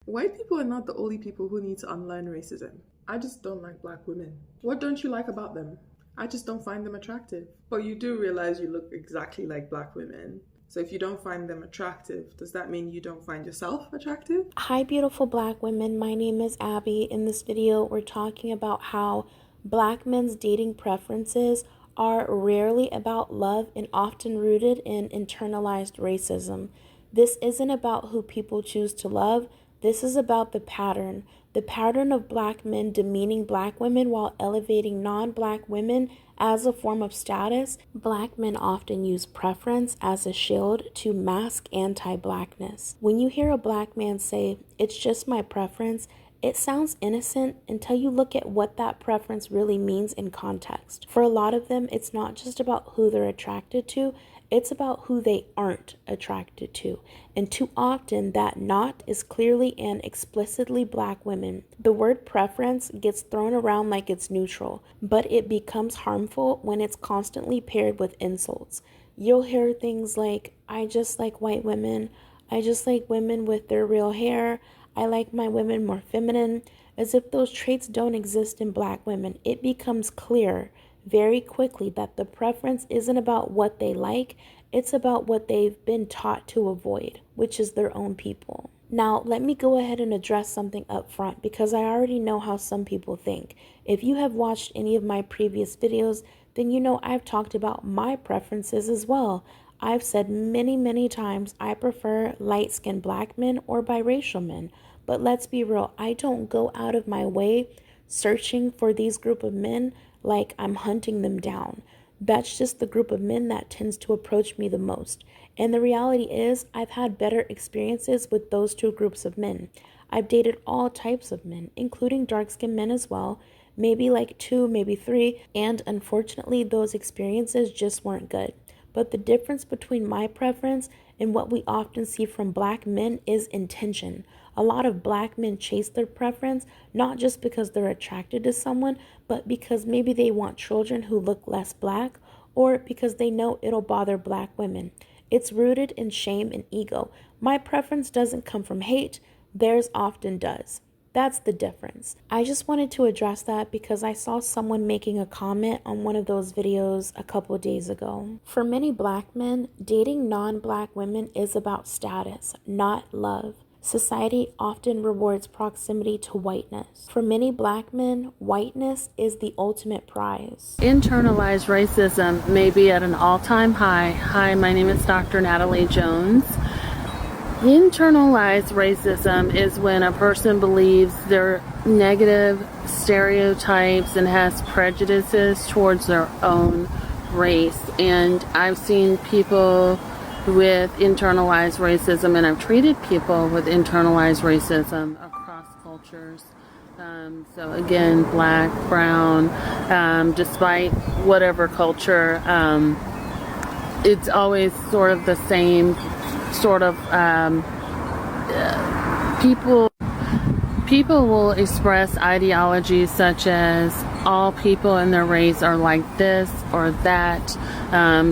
White people are not the only people who need to unlearn racism. I just don't like black women. What don't you like about them? I just don't find them attractive. But you do realize you look exactly like black women. So if you don't find them attractive, does that mean you don't find yourself attractive? Hi, beautiful black women. My name is Abby. In this video, we're talking about how black men's dating preferences are rarely about love and often rooted in internalized racism. This isn't about who people choose to love. This is about the pattern of black men demeaning black women while elevating non-black women as a form of status. Black men often use preference as a shield to mask anti-blackness. When you hear a black man say, "It's just my preference," it sounds innocent until you look at what that preference really means in context. For a lot of them, it's not just about who they're attracted to, it's about who they aren't attracted to. And too often, that not is clearly and explicitly black women. The word preference gets thrown around like it's neutral, but it becomes harmful when it's constantly paired with insults. You'll hear things like, "I just like white women," "I just like women with their real hair," "I like my women more feminine," as if those traits don't exist in black women. It becomes clear very quickly that the preference isn't about what they like, it's about what they've been taught to avoid, which is their own people. Now, let me go ahead and address something up front because I already know how some people think. If you have watched any of my previous videos, then you know I've talked about my preferences as well. I've said many times I prefer light-skinned black men or biracial men. But let's be real, I don't go out of my way searching for these group of men like I'm hunting them down. That's just the group of men that tends to approach me the most. And the reality is, I've had better experiences with those two groups of men. I've dated all types of men, including dark-skinned men as well, maybe like 2, maybe 3, and unfortunately those experiences just weren't good. But the difference between my preference and what we often see from black men is intention. A lot of black men chase their preference, not just because they're attracted to someone, but because maybe they want children who look less black, or because they know it'll bother black women. It's rooted in shame and ego. My preference doesn't come from hate, theirs often does. That's the difference. I just wanted to address that because I saw someone making a comment on one of those videos a couple days ago. For many black men, dating non-black women is about status, not love. Society often rewards proximity to whiteness. For many black men, whiteness is the ultimate prize. Internalized racism may be at an all-time high. Hi, my name is Dr. Natalie Jones. Internalized racism is when a person believes their negative stereotypes and has prejudices towards their own race. And I've seen people with internalized racism, and I've treated people with internalized racism across cultures. So again, black, brown, despite whatever culture, it's always sort of the same sort of people will express ideologies such as all people in their race are like this or that.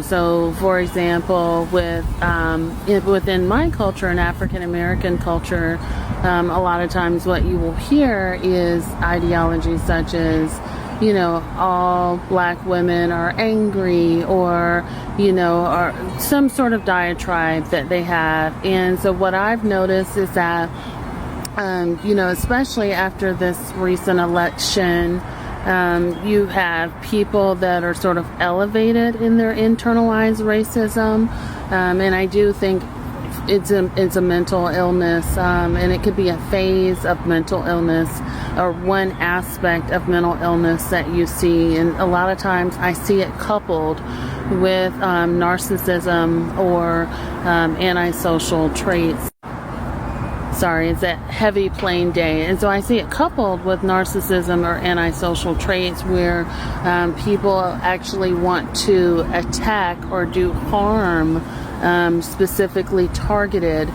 So for example, within my culture and African American culture, a lot of times what you will hear is ideologies such as, you know, all black women are angry, or, you know, or some sort of diatribe that they have. And so what I've noticed is that, you know, especially after this recent election, you have people that are sort of elevated in their internalized racism. And I do think it's a mental illness, and it could be a phase of mental illness or one aspect of mental illness that you see. And a lot of times I see it coupled with narcissism or antisocial traits. Sorry, it's a heavy plain day. And so I see it coupled with narcissism or antisocial traits where people actually want to attack or do harm, specifically targeted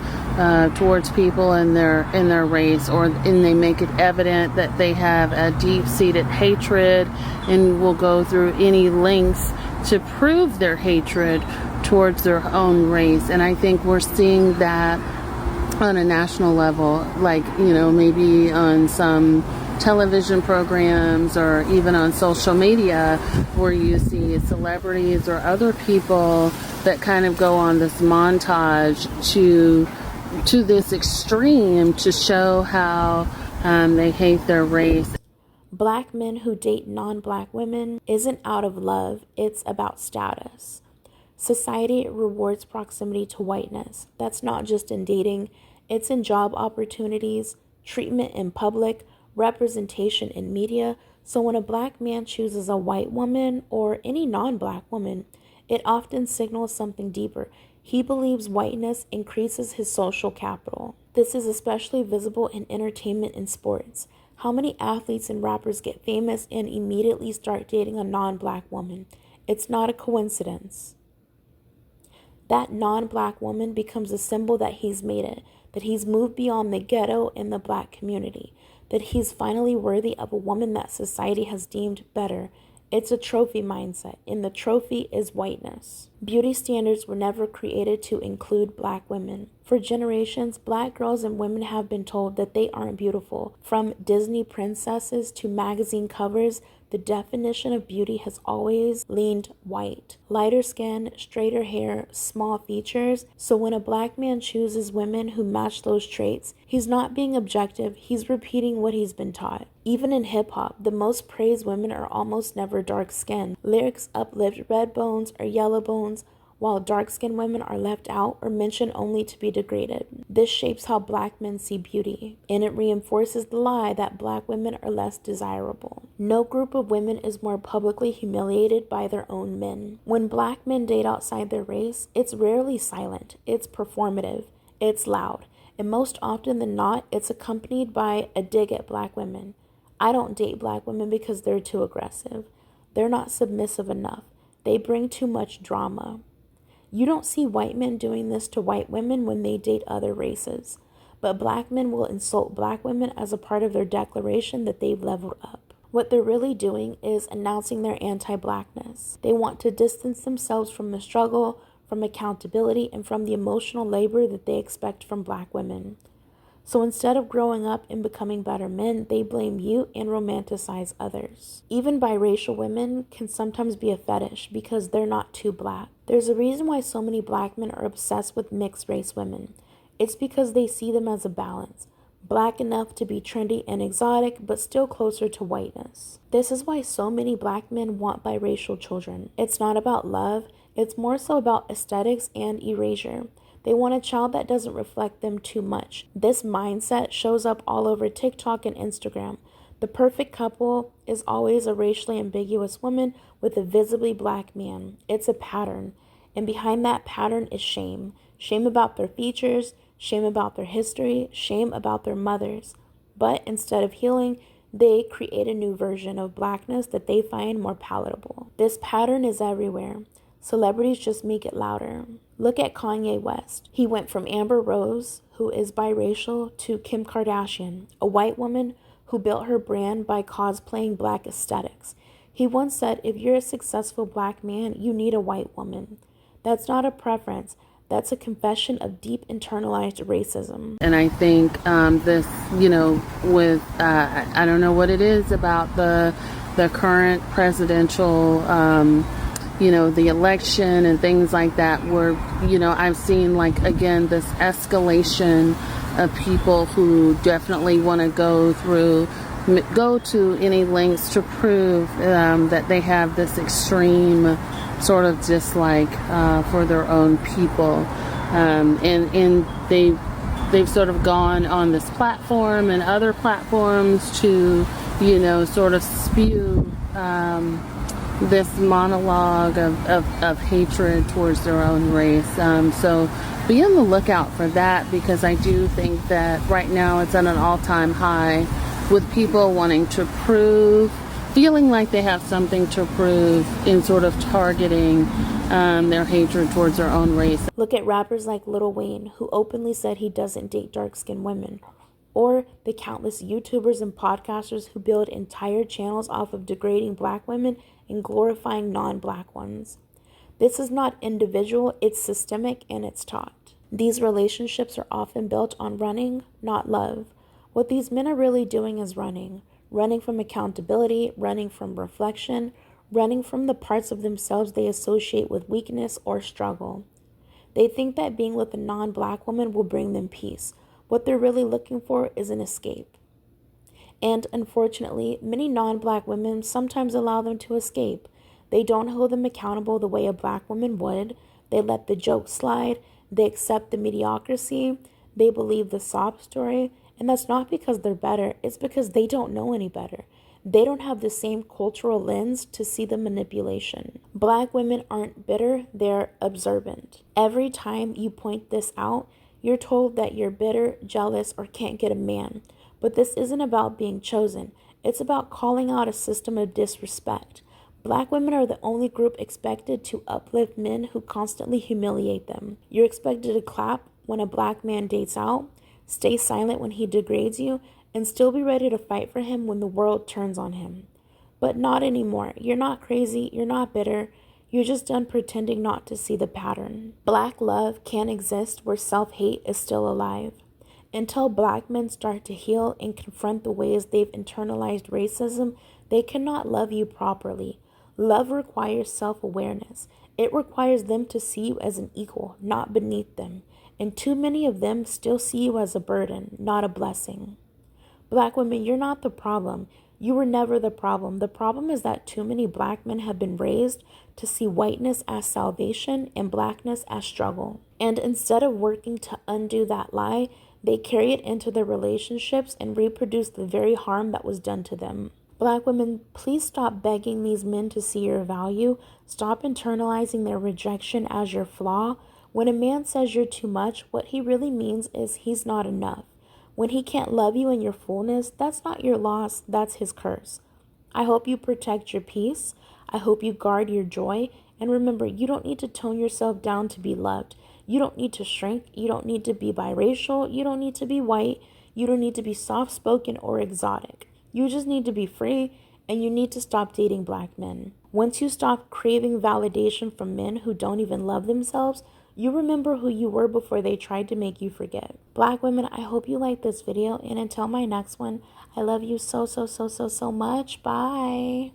towards people in their race, and they make it evident that they have a deep-seated hatred and will go through any lengths to prove their hatred towards their own race. And I think we're seeing that on a national level, like, maybe on some television programs or even on social media, where you see celebrities or other people that kind of go on this montage to this extreme to show how they hate their race. Black men who date non-black women isn't out of love, it's about status. Society rewards proximity to whiteness. That's not just in dating, it's in job opportunities, treatment in public, representation in media. So when a black man chooses a white woman or any non-black woman, it often signals something deeper. He believes whiteness increases his social capital. This is especially visible in entertainment and sports. How many athletes and rappers get famous and immediately start dating a non-black woman? It's not a coincidence. That non-black woman becomes a symbol that he's made it, that he's moved beyond the ghetto and the black community, that he's finally worthy of a woman that society has deemed better. It's a trophy mindset, and the trophy is whiteness. Beauty standards were never created to include black women. For generations, black girls and women have been told that they aren't beautiful. From Disney princesses to magazine covers, the definition of beauty has always leaned white. Lighter skin, straighter hair, small features. So when a black man chooses women who match those traits, he's not being objective, he's repeating what he's been taught. Even in hip-hop, the most praised women are almost never dark-skinned. Lyrics uplift red bones or yellow bones, while dark-skinned women are left out or mentioned only to be degraded. This shapes how black men see beauty, and it reinforces the lie that black women are less desirable. No group of women is more publicly humiliated by their own men. When black men date outside their race, it's rarely silent, it's performative, it's loud, and most often than not, it's accompanied by a dig at black women. I don't date black women because they're too aggressive. They're not submissive enough. They bring too much drama. You don't see white men doing this to white women when they date other races, but black men will insult black women as a part of their declaration that they've leveled up. What they're really doing is announcing their anti-blackness. They want to distance themselves from the struggle, from accountability, and from the emotional labor that they expect from black women. So instead of growing up and becoming better men, they blame you and romanticize others. Even biracial women can sometimes be a fetish because they're not too black. There's a reason why so many black men are obsessed with mixed race women. It's because they see them as a balance. Black enough to be trendy and exotic, but still closer to whiteness. This is why so many black men want biracial children. It's not about love, it's more so about aesthetics and erasure. They want a child that doesn't reflect them too much. This mindset shows up all over TikTok and Instagram. The perfect couple is always a racially ambiguous woman with a visibly black man. It's a pattern. And behind that pattern is shame. Shame about their features, shame about their history, shame about their mothers. But instead of healing, they create a new version of blackness that they find more palatable. This pattern is everywhere. Celebrities just make it louder. Look at Kanye West. He went from Amber Rose, who is biracial, to Kim Kardashian, a white woman who built her brand by cosplaying black aesthetics. He once said, if you're a successful black man, you need a white woman. That's not a preference. That's a confession of deep internalized racism. And I think this, with, I don't know what it is about the current presidential the election and things like that, where, I've seen, again, this escalation of people who definitely want to go to any lengths to prove that they have this extreme sort of dislike for their own people. And they've sort of gone on this platform and other platforms to, sort of spew this monologue of hatred towards their own race. So be on the lookout for that, because I do think that right now it's at an all-time high with people wanting to prove, feeling like they have something to prove in sort of targeting their hatred towards their own race. Look at rappers like Lil Wayne, who openly said he doesn't date dark-skinned women. Or the countless YouTubers and podcasters who build entire channels off of degrading black women and glorifying non-black ones. This is not individual, it's systemic and it's taught. These relationships are often built on running, not love. What these men are really doing is running from accountability, running from reflection, running from the parts of themselves they associate with weakness or struggle. They think that being with a non-black woman will bring them peace. What they're really looking for is an escape. And unfortunately, many non-black women sometimes allow them to escape. They don't hold them accountable the way a black woman would. They let the jokes slide. They accept the mediocrity. They believe the sob story. And that's not because they're better. It's because they don't know any better. They don't have the same cultural lens to see the manipulation. Black women aren't bitter, they're observant. Every time you point this out, you're told that you're bitter, jealous, or can't get a man. But this isn't about being chosen. It's about calling out a system of disrespect. Black women are the only group expected to uplift men who constantly humiliate them. You're expected to clap when a black man dates out, stay silent when he degrades you, and still be ready to fight for him when the world turns on him. But not anymore. You're not crazy. You're not bitter. You're just done pretending not to see the pattern. Black love can't exist where self-hate is still alive. Until black men start to heal and confront the ways they've internalized racism, they cannot love you properly. Love requires self-awareness. It requires them to see you as an equal, not beneath them. And too many of them still see you as a burden, not a blessing. Black women, you're not the problem. You were never the problem. The problem is that too many black men have been raised to see whiteness as salvation and blackness as struggle. And instead of working to undo that lie, they carry it into their relationships and reproduce the very harm that was done to them. Black women, please stop begging these men to see your value. Stop internalizing their rejection as your flaw. When a man says you're too much, what he really means is he's not enough. When he can't love you in your fullness, that's not your loss, that's his curse. I hope you protect your peace. I hope you guard your joy. And remember, you don't need to tone yourself down to be loved. You don't need to shrink. You don't need to be biracial. You don't need to be white. You don't need to be soft-spoken or exotic. You just need to be free, and you need to stop dating black men. Once you stop craving validation from men who don't even love themselves, you remember who you were before they tried to make you forget. Black women, I hope you liked this video, and until my next one, I love you so much. Bye.